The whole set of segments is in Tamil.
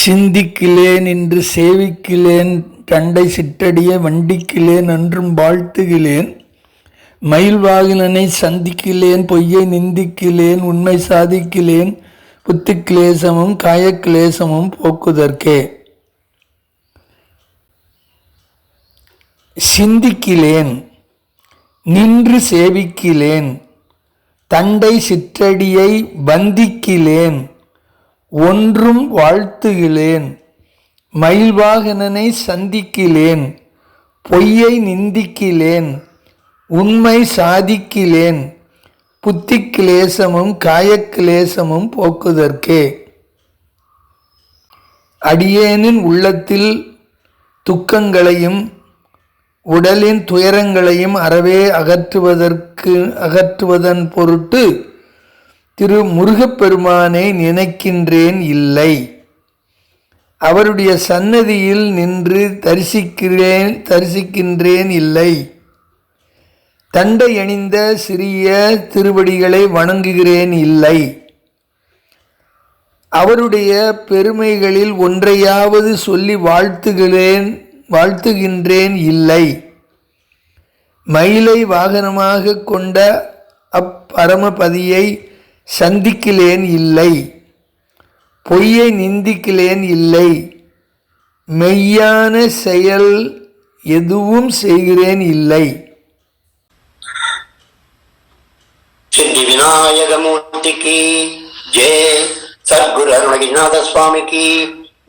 சிந்திக்கிலேன் என்று சேவிக்கிலேன் தண்டை சிற்றடிய வண்டிக்கிலேன் என்றும் வாழ்த்துகிலேன் மயில்வாகினனை சந்திக்கிலேன் பொய்யை நிந்திக்கிலேன் உண்மை சாதிக்கிலேன் புத்தி கிளேசமும் காயக்கிளேசமும் போக்குதற்கே. சிந்திக்கிலேன் நின்று சேவிக்கிலேன் தண்டை சிற்றடியை வந்திக்கிலேன் ஒன்றும் வாழ்த்துகிலேன் மயில்வாகனனை சந்திக்கிலேன் பொய்யை நிந்திக்கிலேன் உண்மை சாதிக்கிலேன் புத்தி கிளேசமும் காயக்கிளேசமும் போக்குதற்கே. அடியேனின் உள்ளத்தில் துக்கங்களையும் உடலின் துயரங்களையும் அறவே அகற்றுவதன் பொருட்டு திரு முருகப்பெருமானை நினைக்கின்றேன் இல்லை. அவருடைய சன்னதியில் நின்று தரிசிக்கின்றேன் இல்லை. தண்டை அணிந்த சிறிய திருவடிகளை வணங்குகிறேன் இல்லை. அவருடைய பெருமைகளில் ஒன்றையாவது சொல்லி வாழ்த்துகின்றேன் இல்லை. மயிலை வாகனமாக கொண்ட அப்பரமபதியை சந்திக்கிலேன் இல்லை. பொய்யை நிந்திக்கிலேன் இல்லை. மெய்யான செயல் எதுவும் செய்கிறேன் இல்லை. சித்தி விநாயகமூர்த்திக்கு ஜெய், சத்குரு அருணகிரிநாத சுவாமிக்கு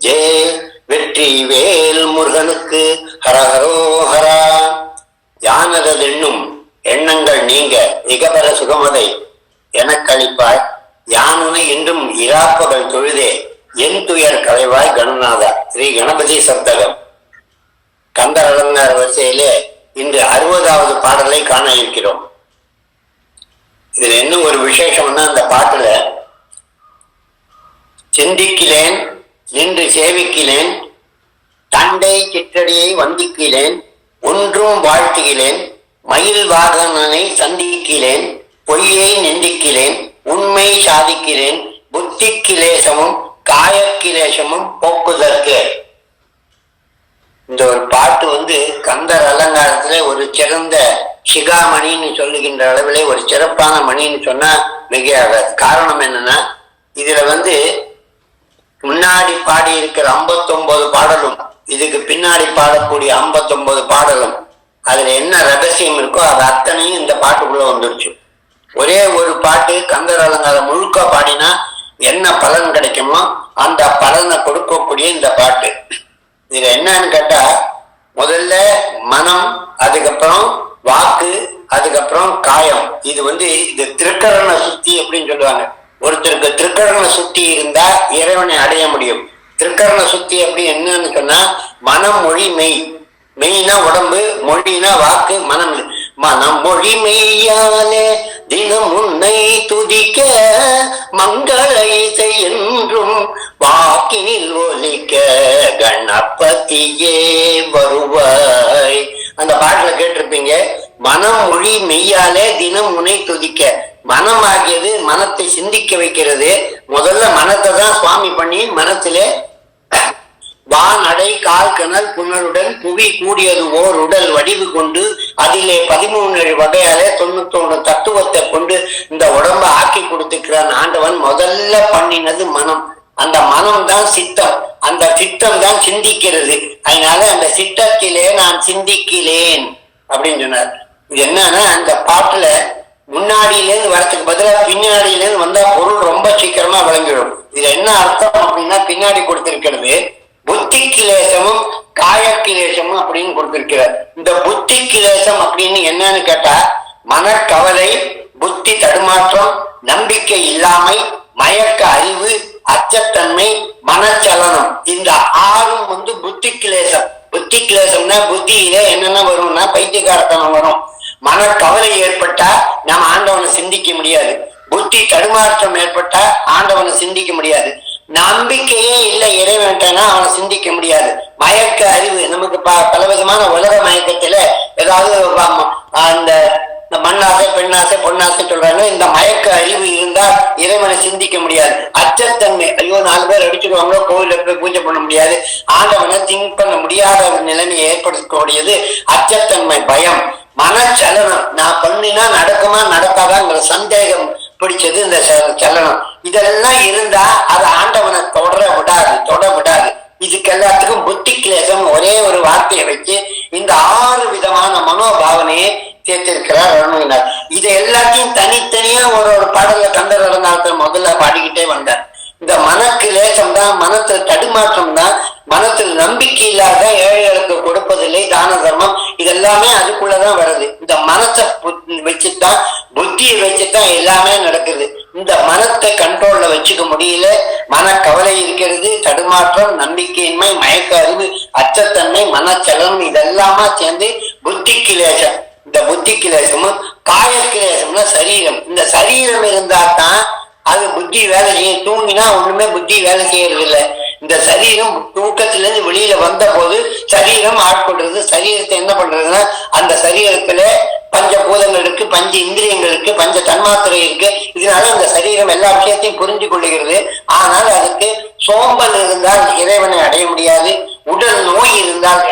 ஜெய், வெற்றி வேல் முருகனுக்கு ஹரஹரோஹரா. யானதென்னும் எண்ணங்கள் நீங்க இகபர சுகமதை எனக்களிப்பாய். யானுனை என்றும் இராப்பகல் தொழுதே என் துயர் களைவாய் கணநாதா. ஸ்ரீ கணபதி சப்தகம் கந்தர் அலங்கார வரிசையிலே இன்று 60வது பாடலை காண இருக்கிறோம். இதுல இன்னும் ஒரு விசேஷம்னா, அந்த பாட்டுல சிந்திக்கிலேன் நின்று சேவிக்கிலேன் தண்டை சிற்றடியை வந்திக்கிலேன் ஒன்றும் வாழ்த்துகிலேன் மயில் வாகனனை சந்திக்கிலேன் பொய்யை நிந்திக்கிலேன் உண்மை சாதிக்கிறேன் புத்தி கிளேசமும் காயக்கிளேசமும் போக்குதற்கு. இந்த ஒரு பாட்டு கந்தர் அலங்காரத்துல ஒரு சிறந்த சிகாமணின்னு சொல்லுகின்ற அளவிலே ஒரு சிறப்பான மணின்னு சொன்னா மிக காரணம் என்னன்னா, இதுல முன்னாடி பாடி இருக்கிற 59 பாடலும் இதுக்கு பின்னாடி பாடக்கூடிய 59 பாடலும் அதுல என்ன ரகசியம் இருக்கோ அது அத்தனையும் இந்த பாட்டுக்குள்ள வந்துருச்சு. ஒரே ஒரு பாட்டு கந்தர் அலங்காரம் முழுக்க பாடினா என்ன பலன் கிடைக்குமோ அந்த பலனை கொடுக்கக்கூடிய இந்த பாட்டு. இதுல என்னன்னு கேட்டா, முதல்ல மனம், அதுக்கப்புறம் வாக்கு, அதுக்கப்புறம் காயம். இது இது திருக்கரண சுத்தி அப்படின்னு சொல்லுவாங்க. ஒருத்தருக்கு திருக்கரண சுத்தி இருந்தா இறைவனை அடைய முடியும். திருக்கரண சுத்தி அப்படி என்னன்னு சொன்னா, மனம் மொழி மெய். மெய்னா உடம்பு, மொழினா வாக்கு, மனம். மனம் மொழி மெய்யாலே தினம் உன்னை துதிக்க மங்கள இசை என்றும் வாக்கினில் ஒலிக்க கணபதியே வருவாய். அந்த பாட்டுல கேட்டிருப்பீங்க. மனம் மொழி மெய்யாலே தினம் உன்னை துதிக்க. மனம் ஆகியது மனத்தை சிந்திக்க வைக்கிறது. முதல்ல மனத்தை தான் சுவாமி பண்ணி மனத்திலே வானடை கால் கணல் புனருடன் புவி கூடியது ஓர் உடல் வடிவு கொண்டு அதிலே 13 வகையாலே 91 தத்துவத்தை கொண்டு இந்த உடம்ப ஆக்கி கொடுத்துக்கிறான் ஆண்டவன். முதல்ல பண்ணினது மனம். அந்த மனம் தான் சித்தம். அந்த சித்தம் தான் சிந்திக்கிறது. அதனால அந்த சித்தத்திலே நான் சிந்திக்கிறேன் அப்படின்னு சொன்னார். இது என்னன்னா, அந்த பாட்டுல முன்னாடியிலேருந்து வரத்துக்கு பதிலாக பின்னாடியிலேருந்து வந்தா பொருள் ரொம்ப சீக்கிரமா விளங்கிடும். இதுல என்ன அர்த்தம் அப்படின்னா, பின்னாடி கொடுத்திருக்கிறது புத்தி கிளேசமும் காயக்கிளேசமும் அப்படின்னு கொடுத்திருக்கிறார். இந்த புத்தி கிளேசம் அப்படின்னு என்னன்னு கேட்டா, மனக்கவலை, புத்தி தடுமாற்றம், நம்பிக்கை இல்லாமை, மயக்க அறிவு, அச்சத்தன்மை, மனச்சலனம், இந்த 6ம் புத்தி கிளேசம். புத்தி கிளேசம்னா புத்தியில என்னென்ன வரும்னா பைத்தியகாரத்தனம் வரும். மனக்கவலை ஏற்பட்டா நம்ம ஆண்டவனை சிந்திக்க முடியாது. புத்தி தடுமாற்றம் ஏற்பட்டா ஆண்டவனை சிந்திக்க முடியாது. நம்பிக்கையே இல்லை இறைவன்ட்டனா அவனை சிந்திக்க முடியாது. மயக்க அறிவு, நமக்கு பலவிதமான உலக மயக்கத்துல ஏதாவது அந்த மண்ணாசை பெண்ணாசை பொன்னாசை சொல்றாங்க. இந்த மயக்க அறிவு இருந்தால் இறைவனை சிந்திக்க முடியாது. அச்சத்தன்மை, ஐயோ 4 பேர் அடிச்சுடுவாங்களோ, கோவில போய் பூஜை பண்ண முடியாது, ஆண்டவனை திங்க் பண்ண முடியாத ஒரு நிலைமையை ஏற்படுத்தக்கூடியது அச்சத்தன்மை, பயம், மனச்சலனம். நான் பண்ணினா நடக்குமா நடக்காதாங்கிற சந்தேகம் பிடிச்சது இந்த சலனம். இதெல்லாம் இருந்தா அது ஆண்டவனை தொட விடாது. இதுக்கு எல்லாத்துக்கும் புத்தி கிளேசம் ஒரே ஒரு வார்த்தையை வச்சு இந்த 6 விதமான மனோபாவனையை சேர்த்திருக்கிறார் அருணகிரிநாதர். இதை எல்லாத்தையும் தனித்தனியா ஒரு பாடல்ல கந்தரநாதர் முதல்ல பாடிக்கிட்டே வந்தார். இந்த மனக்கிலேசம் தான், மனத்துல தடுமாற்றம் தான், மனத்தில் நம்பிக்கை இல்லாத ஏழைகளுக்கு கொடுப்பதில்லை, தான தர்மம், இதெல்லாமே அதுக்குள்ளதான் வருது. இந்த மனத்தை வச்சுதான், புத்தியை வச்சுதான் எல்லாமே நடக்குது. இந்த மனத்தை கண்ட்ரோல்ல வச்சுக்க முடியல, மனக்கவலை இருக்கிறது, தடுமாற்றம், நம்பிக்கையின்மை, மயக்க அறிவு, அச்சத்தன்மை, மனச்சலனம், இதெல்லாமா சேர்ந்து புத்தி கிலேசம். இந்த புத்தி கிலேசமும் காய கிலேசம்னா சரீரம். இந்த சரீரம் இருந்தா தான் அது புத்தி வேலை செய்யும். தூங்கினா ஒண்ணுமே புத்தி வேலை செய்யறது இல்லை. இந்த சரீரம் தூக்கத்திலிருந்து வெளியில வந்த போது சரீரம் ஆட்கொள்றது. சரீரத்தை என்ன பண்றதுன்னா, அந்த சரீரத்துல பஞ்சபூதங்கள் இருக்கு, பஞ்ச இந்திரியங்கள் இருக்கு, பஞ்ச தன்மாத்திரை இருக்கு. இதனால அந்த சரீரம் எல்லா விஷயத்தையும் புரிஞ்சு கொள்ளுகிறது. ஆனால் அதுக்கு சோம்பல் இருந்தால் இறைவனை அடைய முடியாது. உடல் நோய் இருந்தால்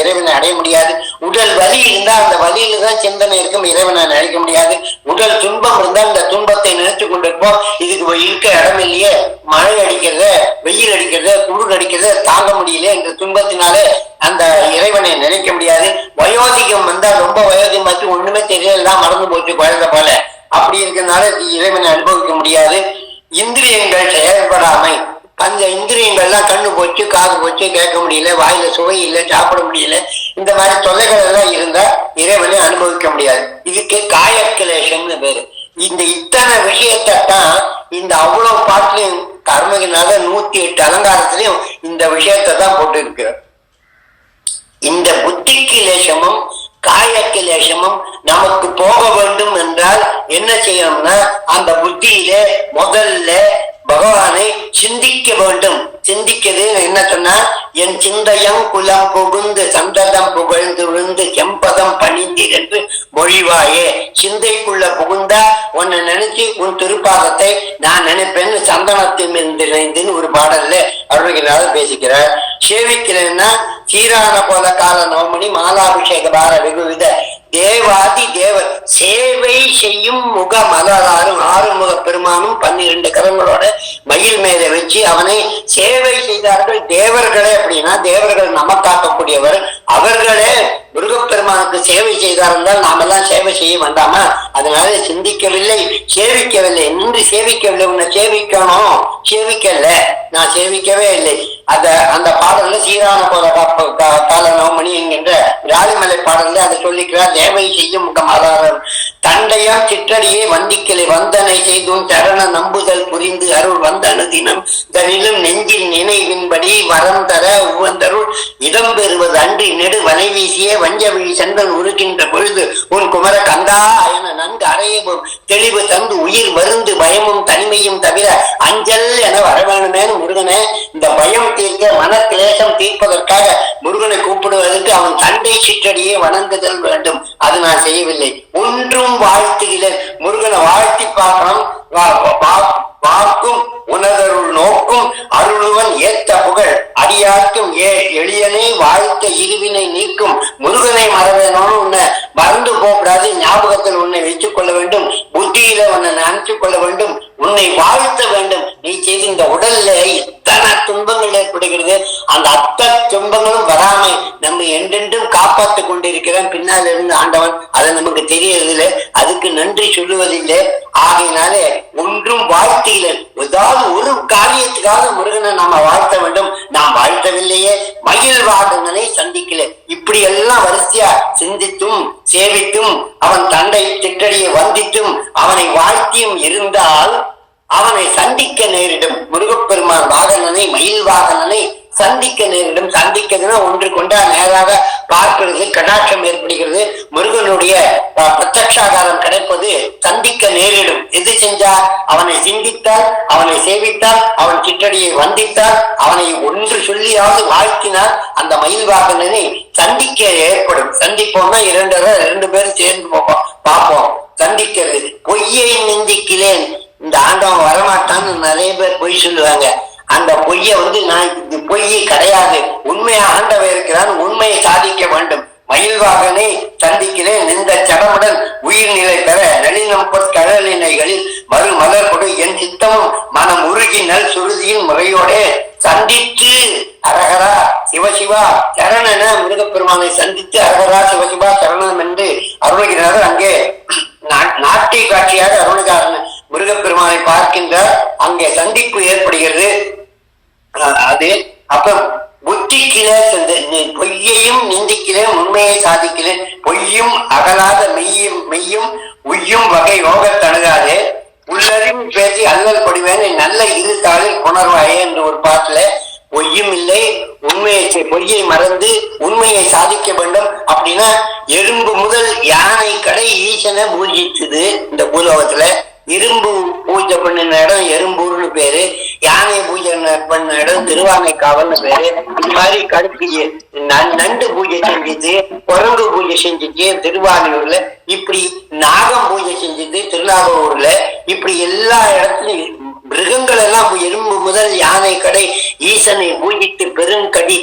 இறைவனை அடைய முடியாது. உடல் வலி இருந்தால் அந்த வலியில தான் சிந்தனை இருக்கும், இறைவனை நினைக்க முடியாது. உடல் துன்பம் இருந்தால் இந்த துன்பத்தை நினைத்து கொண்டிருப்போம். இதுக்கு இருக்க இடம் இல்லையே, மழை அடிக்கிறத, வெயில் அடிக்கிறத, குளிர் அடிக்கிறத தாங்க முடியல என்ற துன்பத்தினாலே அந்த இறைவனை நினைக்க முடியாது. வயோதிகம் வந்தால் ரொம்ப வயோதிகம் பார்த்து ஒண்ணுமே தெரியலாம், மறந்து போச்சு குழந்தை போல. அப்படி இருக்கிறதுனால இறைவனை அனுபவிக்க முடியாது. இந்திரியங்கள் செயல்படாமை, அந்த இந்திரியங்கள்லாம் கண்ணு போச்சு, காது போச்சு, கேட்க முடியல, வாயில சுவை இல்லை, சாப்பிட முடியல, இந்த மாதிரி தொல்லைகள் எல்லாம் இருந்தா இறைவனை அனுபவிக்க முடியாது. இதுக்கு காயக்கிலேசம்னு பேரு. இந்த இத்தனை விஷயத்தான் இந்த அவ்வளவு பாட்டுலையும் அருணகிரிநாதர் 108 அலங்காரத்திலையும் இந்த விஷயத்தை தான் போட்டு இருக்கிறார். இந்த புத்தி கிலேசமும் காய கிலேசமும் நமக்கு போக வேண்டும் என்றால் என்ன செய்யணும்னா, அந்த புத்தியிலே முதல்ல பகவானை சிந்திக்க வேண்டும். சிந்திக்கிறது என்ன சொன்னா, என் சிந்தையம் குலம் புகுந்து சந்ததம் புகழ்ந்து விழுந்து செம்பதம் பணிந்து என்று மொழிவாயே. சிந்தைக்குள்ள புகுந்தா உன்னை நினைச்சு உன் திருப்பாதத்தை நான் நினைப்பேன்னு சந்தனத்தில் நினைந்துன்னு ஒரு பாடல்ல அருணகிரிநாதர் பேசிக்கிறார். சேவிக்கிறேன்னா சீரான போல கால நவமணி மாலாபிஷேக பார வெகுவித தேவாதி தேவர் சேவை செய்யும் முக மலராரும் ஆறுமுக பெருமானும் 12 கரங்களோட மயில் மேல வச்சு அவனை சேவை செய்தார்கள். தேவர்களே அப்படின்னா தேவர்கள் நமக்காக்கக்கூடியவர். அவர்களே முருகப்பெருமானுக்கு சேவை செய்தார் என்றால் நாமெல்லாம் சேவை செய்ய வேண்டாமா? அதனால சிந்திக்கவில்லை, சேவிக்கவில்லை. நின்று சேவிக்கவில்லை. உன்னை சேவிக்கணும், சேவிக்கல, நான் சேவிக்கவே இல்லை. அந்த பாடல்ல சீரான போல கால நவமணி என்கின்ற ராலிமலை பாடல்ல அதை சொல்லிக்கிறார். தேவை செய்யும் முகமாதாரம் தண்டையாம் சிற்றடியே வந்திக்கலை வந்தனை செய்தும் சரண நம்புதல் புரிந்து அருள் வந்தனு தினம் தனிலும் நெஞ்சின் நினைவின்படி வரம் தர உவந்தருள் இடம் பெறுவது அன்றி நெடு வனை வீசிய வஞ்சவிழி சென்றல் உருக்கின்ற பொழுது உன் குமர கந்தா என நன்கு அறையவும் தெளிவு தந்து உயிர் வருந்து பயமும் தனிமையும் தவிர அஞ்சல் என வரவேணுமேனு முருகனே. இந்த பயம் தீர்க்க மன கிளேசம் தீர்ப்பதற்காக முருகனை கூப்பிடுவதற்கு அவன் தண்டை சிற்றடியே வணங்குதல் வேண்டும். அது நான் செய்யவில்லை. ஒன்றும் வாழ்த்துகிறேன். முருகனை வாழ்த்தி பார்க்கணும். வாக்கும் உனதருள் நோக்கும் அருளுவன் ஏத்த புகழ் அடியாற்றும் எளியனை வாழ்த்த இருவினை நீக்கும். முருகனை மறவேணும்னு உன்னை மறந்து போகக்கூடாது. ஞாபகத்தில் உன்னை வச்சுக் கொள்ள வேண்டும். புத்தியில உன்னை நினைச்சுக் கொள்ள வேண்டும். உன்னை வாழ்த்த வேண்டும். நீ செய்து இந்த உடல்ல இத்தனை துன்பங்கள் ஏற்படுகிறது. அந்த அத்தனை துன்பங்களும் வராமை நம்ம என்றென்றும் காப்பாற்றிக் கொண்டிருக்கிறோம் பின்னால் இருந்து ஆண்டவன். அதை நமக்கு தெரியறதில்லை, அதுக்கு நன்றி சொல்லுவதில்லை. ஆகையினாலே ஒன்றும் வாழ்த்தில ஏதாவது ஒரு காரியத்துக்காக முருகனை நாம வாழ்த்த வேண்டும். நாம் வாழ்த்தவில்லையே. மயில் வாகனனை சந்திக்கல. இப்படி எல்லாம் வரிசையா சிந்தித்தும் சேவித்தும் அவன் தண்டை திட்டடியை வந்தித்தும் அவனை வாழ்த்தியும் இருந்தால் அவனை சந்திக்க நேரிடும். முருகப்பெருமான் வாகனனை மயில் வாகனனை சந்திக்க நேரிடும். சந்திக்கிறதுனா ஒன்று கொண்டா நேராக பார்க்கிறது, கடாட்சம் ஏற்படுகிறது. முருகனுடைய பிரத்யக்ஷாகாரம் கிடைப்பது சந்திக்க நேரிடும். எது செஞ்சா? அவனை சிந்தித்தால், அவனை சேவித்தால், அவன் சிற்றடியை வந்தித்தால், அவனை ஒன்று சொல்லியாவது வாழ்த்தினால் அந்த மயில் வாகனனை சந்திக்க ஏற்படும். சந்திப்போம்னா 2 பேரும் சேர்ந்து பார்ப்போம். சந்திக்கிறது. பொய்யை நிந்திக்கிறேன், இந்த ஆண்டவன் வரமாட்டான்னு நிறைய பேர் பொய் சொல்லுவாங்க. அந்த பொய்யை நான் பொய் கிடையாது, உண்மையை ஆண்டவன் இருக்கிறான், உண்மையை சாதிக்க வேண்டும். மயில்வாகனை சந்திக்கிறேன், இந்த சடமுடன் உயிர்நிலை பெற நளினம் பொற்கழலினைகளில் மறுமலர் கொடு என் சித்தமும் மனம் உருகி நல் சுருதியின் முறையோட சந்தித்து அரகரா சிவசிவா சரணன முருகப்பெருமானை சந்தித்து அரகரா சிவசிவா சரணம் என்று அருள்கிறார். அங்கே நாட்டிய காட்சியாக அருள்காரன் முருகப்பெருமானை பார்க்கின்றார். அங்கே சந்திப்பு ஏற்படுகிறது. அது அப்ப புத்திக்கிலே பொய்யையும் நிந்திக்கிறேன், உண்மையை சாதிக்கிறேன், பொய்யும் அகலாத மெய்யும் உய்யும் வகை யோகத்தணுகாதே உள்ளறிவு பேசி அல்லல் படுவேன் நல்ல இருத்தாளில் புணர்வாயே என்று ஒரு பாட்டுல பொய்யும் இல்லை, பொய்யை மறந்து உண்மையை சாதிக்க வேண்டும். அப்படின்னா எறும்பு முதல் யானை கடை ஈசனை பூஜிச்சது இந்த பூலோகத்துல. இரும்பு பூஜை பண்ணின இடம் எறும்பூர்னு பேரு, யானை பூஜை பண்ண இடம் திருவானைக்காவல்னு பேரு. இந்த மாதிரி கடுப்பு நண்டு பூஜை செஞ்சுது, குரங்கு பூஜை செஞ்சுச்சு திருவானையூர்ல, இப்படி நாகம் பூஜை செஞ்சது திருநாகூர்ல. இப்படி எல்லா இடத்துலயும் மிருகங்கள் எல்லாம் எறும்பு முதல் யானை கடை ஈசனை பூஜித்து பெருங்கடி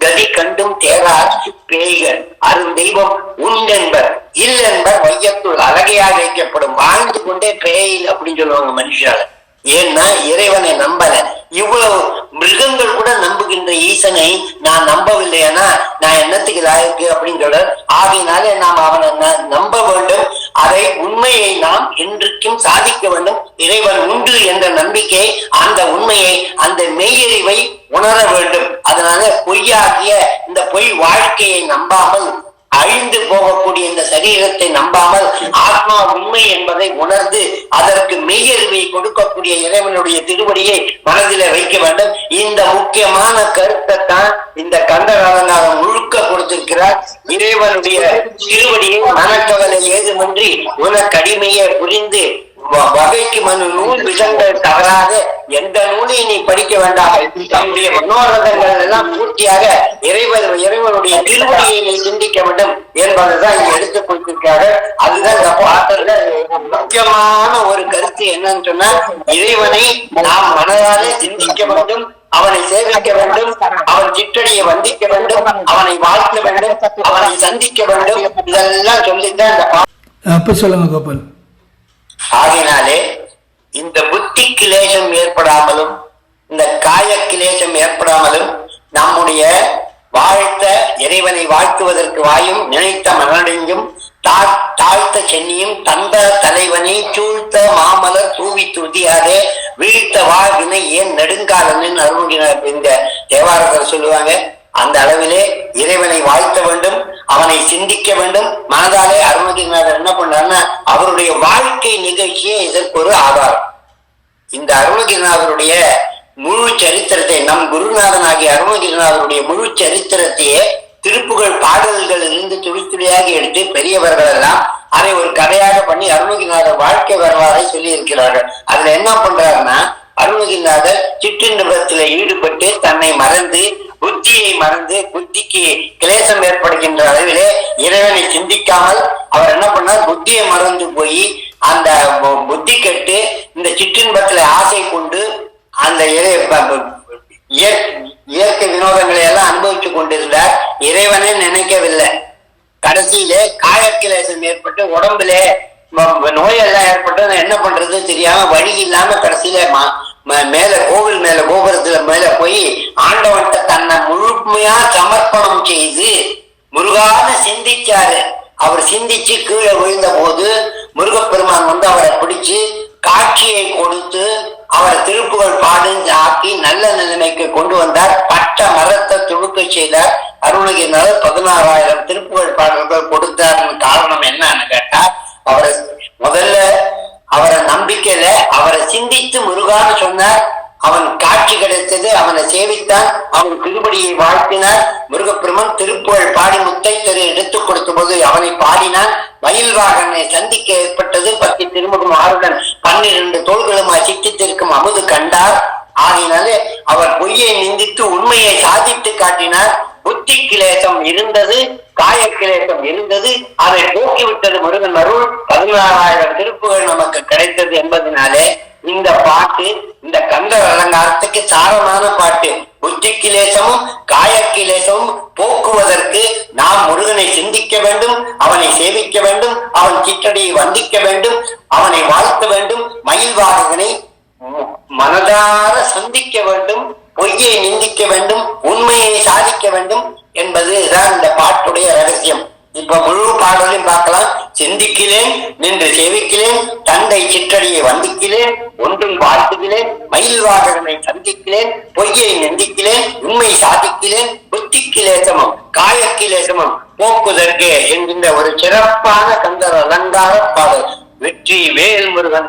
கதி கண்டும் தேரார் பேய்கள் அருள் தெய்வம் உண்டென்பர் இல்லென்பர் வையத்துள் அழகையாக வைக்கப்படும். வாழ்ந்து கொண்டே பேய் அப்படின்னு சொல்லுவாங்க மனுஷால. ஏன்னா இறைவனை நம்பல. இவ்வளவு மிருகங்கள் கூட நம்புகின்ற ஈசனை நான் நம்பவில்லையானா நான் என்னத்துக்கு லாயக்கு அப்படின்னு சொல்ற. ஆகையினாலே நாம் அவனை நம்ப வேண்டும். அதை உண்மையை நாம் என்றைக்கும் சாதிக்க வேண்டும். இறைவன் உண்டு என்ற நம்பிக்கை, அந்த உண்மையை, அந்த மெய்யறிவை உணர வேண்டும். அதனால பொய்யாகிய இந்த பொய் வாழ்க்கையை நம்பாமல், அழிந்து போகக்கூடிய இந்த சரீரத்தை நம்பாமல் ஆத்மா உண்மை என்பதை உணர்ந்து அதற்கு மெய்யறிவை கொடுக்கக்கூடிய இறைவனுடைய திருவடியை மனதில வைக்க வேண்டும். இந்த முக்கியமான கருத்தை தான் இந்த கந்தகாலங்காரம் முழுக்க கொடுத்திருக்கிறார். இறைவனுடைய திருவடியை மனக்கவலை ஏதுமின்றி உனக்கடிமையை புரிந்து வகைக்கு மனு நூல் விஷங்கள் தவறாத எந்த நூலையும் நீ படிக்க வேண்டாம். தன்னுடைய மனோரதங்கள் எல்லாம் பூர்த்தியாக இறைவனுடைய திருவடியை நீ சிந்திக்க வேண்டும் என்பதுதான் இங்க எடுத்துக் கொடுத்திருக்காரு. அதுதான் இந்த பாட்டுல முக்கியமான ஒரு கருத்து. என்னன்னு சொன்னா, இறைவனை நாம் மனதாலே சிந்திக்க வேண்டும், அவனை சேவிக்க வேண்டும், அவன் சிற்றடியை வந்திக்க வேண்டும், அவனை வாழ்த்த வேண்டும், அவனை சந்திக்க வேண்டும். இதெல்லாம் சொல்லித்தான் இந்த அப்ப சொல்லுங்க கோபால். ஆகினாலே இந்த புத்தி கிளேசம் ஏற்படாமலும் இந்த காய கிளேசம் ஏற்படாமலும் நம்முடைய வாழ்த்த இறைவனை வாழ்த்துவதற்கு வாயும் நினைத்த மனடைஞ்சும் தாழ்த்த சென்னியும் தந்த தலைவனை சூழ்த்த மாமலர் தூவி துதியாதே வீழ்த்த வாழ்வினை ஏன் நெடுங்காலன்னு அருள்கிறார் இந்த தேவாரத்தில் சொல்லுவாங்க. அந்த அளவிலே இறைவனை வாழ்த்த வேண்டும், அவனை சிந்திக்க வேண்டும். மனதாலே அருணகிரிநாதர் என்ன பண்றாருன்னா அவருடைய வாழ்க்கை நிகழ்ச்சியே இதற்கு ஒரு ஆதாரம். இந்த அருணகிரிநாதருடைய முழு சரித்திரத்தை, நம் குருநாதன் ஆகிய அருணகிரிநாதருடைய முழு சரித்திரத்தையே திருப்புகழ் பாடல்களில் இருந்து துளி துளியாக எடுத்து பெரியவர்கள் எல்லாம் அதை ஒரு கதையாக பண்ணி அருணகிரிநாதர் வாழ்க்கை வரலாறை சொல்லி இருக்கிறார்கள். அதுல என்ன பண்றாருன்னா, அருணகிரிநாதர் சிற்றின்பத்தில ஈடுபட்டு தன்னை மறந்து புத்தியை மறந்து புத்திக்கு கிளேசம் ஏற்படுகின்ற அளவிலே இறைவனை சிந்திக்காமல் அவர் என்ன பண்ணார், புத்தியை மறந்து போய் அந்த புத்தி கெட்டு இந்த சிற்றின்பத்துல ஆசை கொண்டு அந்த இயற்கை வினோதங்களை எல்லாம் அனுபவிச்சு கொண்டிருந்தார். இறைவனே நினைக்கவில்லை. கடைசியிலே காயக்கிளேசம் ஏற்பட்டு உடம்புல நோயெல்லாம் ஏற்பட்டு என்ன பண்றது தெரியாம வழி இல்லாம கடைசியில மேல கோவில் மேல கோபுரத்துல மேல போய் ஆண்டவன்கிட்ட தன்னை முழுமையா சமர்ப்பணம் செய்து முருகான சிந்திச்சாரு. அவர் சிந்திச்சு கீழே விழுந்த போது முருகப்பெருமான் அவரை பிடிச்சு காட்சியை கொடுத்து அவரை திருப்புகழ் பாடு ஆக்கி நல்ல நிலைமைக்கு கொண்டு வந்தார். பட்ட மரத்தை துடுக்க செய்தார். அருணகிரிநாதர் 16,000 திருப்புகழ் பாடல்கள் கொடுத்தார். காரணம் என்னன்னு கேட்டா, அவரை முதல்ல அவரை நம்பிக்கையில அவரை சிந்தித்து முருகான்னு சொன்னார். அவன் காட்சி கிடைத்தது, அவனை சேவித்தான், அவன் திருப்படியை வாழ்த்தினார். முருகப்பெருமான் திருப்புகழ் பாடி முத்தை தெரு எடுத்துக் கொடுத்த போது அவனை பாடினான். மயில்வாகனை சந்திக்க ஏற்பட்டது. 10 திருமுகம் 6உடன் 12 தோள்களுமாய் சித்தித்திருக்கும் அமுது கண்டார். ஆகினாலே அவர் பொய்யை நிந்தித்து உண்மையை சாதித்து காட்டினார். புத்தி கிளேசம் இருந்தது, காயக்கிலேசம் இருந்தது, அதை போக்கிவிட்டது முருகன் அருள். 16,000 திருப்புகள் நமக்கு கிடைத்தது என்பதனாலே இந்த பாட்டு இந்த கந்தர் அலங்காரத்துக்கு சாரமான பாட்டு. புத்தி கிலேசமும் காயக்கிலேசமும் போக்குவதற்கு நாம் முருகனை சிந்திக்க வேண்டும், அவனை சேவிக்க வேண்டும், அவன் சிற்றடியை வந்திக்க வேண்டும், அவனை வாழ்த்த வேண்டும், மயில்வாகனை மனதார சந்திக்க வேண்டும், பொய்யை நிந்திக்க வேண்டும், உண்மையை சாதிக்க வேண்டும் என்பதுதான் இந்த பாட்டுடைய ரகசியம். இப்ப முழு பாடலையும் பார்க்கலாம். சிந்திக்கிறேன், நின்று சேவிக்கிறேன், தந்தை சிற்றடியை வந்திக்கிறேன், ஒன்றும் வாழ்த்துகிறேன், மயில்வாகனை சந்திக்கிறேன், பொய்யை நிந்திக்கிறேன், உண்மை சாதிக்கிறேன், புத்தி கிலேசமும் காயக்கிலேசமும் போக்குதற்கு என்கின்ற ஒரு சிறப்பான கந்தர் அலங்கார பாடல். வெற்றி வேல் முருகன்.